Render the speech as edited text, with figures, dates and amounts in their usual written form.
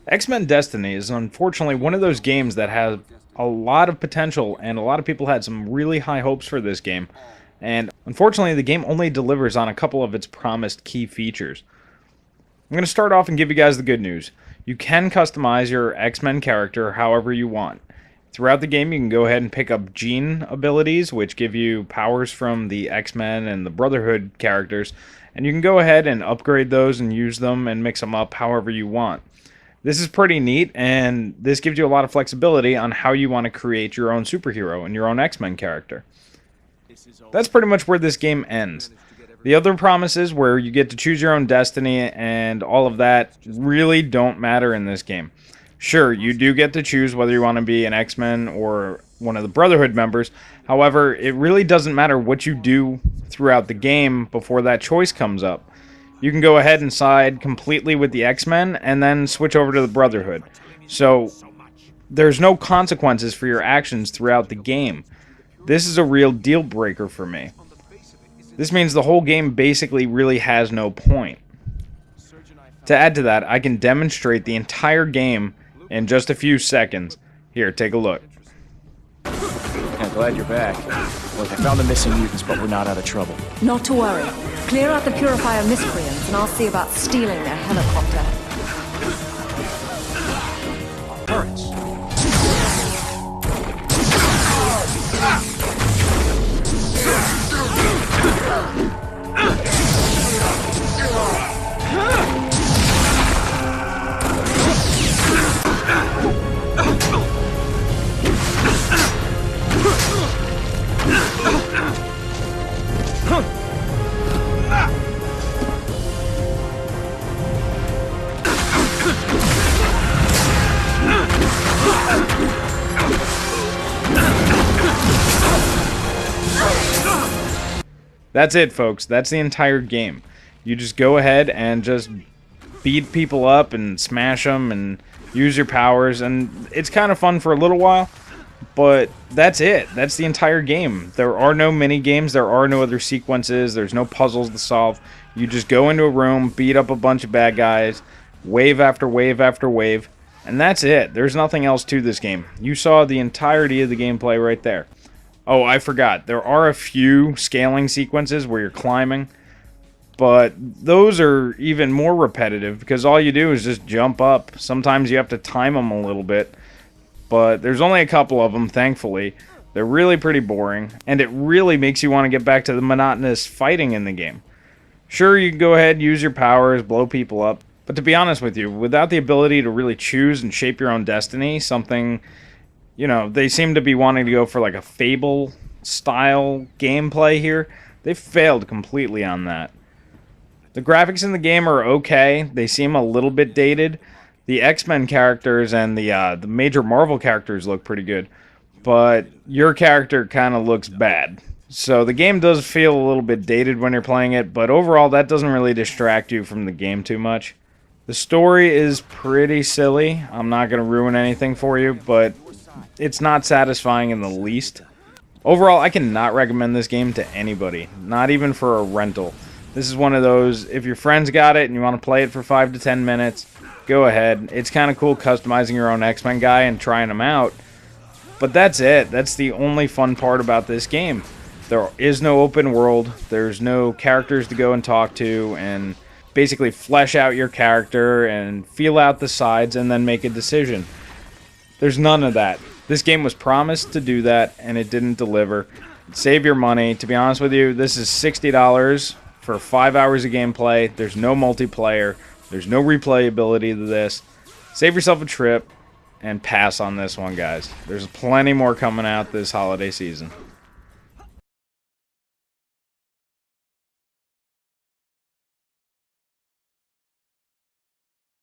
X-Men Destiny is unfortunately one of those games that has a lot of potential, and a lot of people had some really high hopes for this game. And unfortunately, the game only delivers on a couple of its promised key features. I'm going to start off and give you guys the good news. You can customize your X-Men character however you want. Throughout the game, you can go ahead and pick up gene abilities, which give you powers from the X-Men and the Brotherhood characters, and you can go ahead and upgrade those and use them and mix them up however you want. This is pretty neat, and this gives you a lot of flexibility on how you want to create your own superhero and your own X-Men character. That's pretty much where this game ends. The other promises where you get to choose your own destiny and all of that really don't matter in this game. Sure, you do get to choose whether you want to be an X-Men or one of the Brotherhood members. However, it really doesn't matter what you do throughout the game before that choice comes up. You can go ahead and side completely with the X-Men and then switch over to the Brotherhood. So, there's no consequences for your actions throughout the game. This is a real deal breaker for me. This means the whole game basically really has no point. To add to that, I can demonstrate the entire game in just a few seconds. Here, take a look. Yeah, glad you're back. Look, I found the missing mutants, but we're not out of trouble. Not to worry. Clear out the Purifier miscreants, and I'll see about stealing their helicopter. Turrets. That's it, folks. That's the entire game. You just go ahead and just beat people up and smash them and use your powers, and it's kind of fun for a little while, but that's it. That's the entire game. There are no mini games. There are no other sequences. There's no puzzles to solve. You just go into a room, beat up a bunch of bad guys, wave after wave after wave, and that's it. There's nothing else to this game. You saw the entirety of the gameplay right there. Oh, I forgot. There are a few scaling sequences where you're climbing, but those are even more repetitive because all you do is just jump up. Sometimes you have to time them a little bit, but there's only a couple of them, thankfully. They're really pretty boring, and it really makes you want to get back to the monotonous fighting in the game. Sure, you can go ahead and use your powers, blow people up, but to be honest with you, without the ability to really choose and shape your own destiny, something... You know, they seem to be wanting to go for like a Fable-style gameplay here. They failed completely on that. The graphics in the game are okay. They seem a little bit dated. The X-Men characters and the major Marvel characters look pretty good. But your character kind of looks bad. So the game does feel a little bit dated when you're playing it, but overall that doesn't really distract you from the game too much. The story is pretty silly. I'm not going to ruin anything for you, but... it's not satisfying in the least. Overall, I cannot recommend this game to anybody, not even for a rental. This is one of those, if your friends got it and you want to play it for 5 to 10 minutes, go ahead. It's kind of cool customizing your own X-Men guy and trying them out. But that's it. That's the only fun part about this game. There is no open world. There's no characters to go and talk to and basically flesh out your character and feel out the sides and then make a decision. There's none of that. This game was promised to do that, and it didn't deliver. Save your money. To be honest with you, this is $60 for 5 hours of gameplay. There's no multiplayer. There's no replayability to this. Save yourself a trip and pass on this one, guys. There's plenty more coming out this holiday season.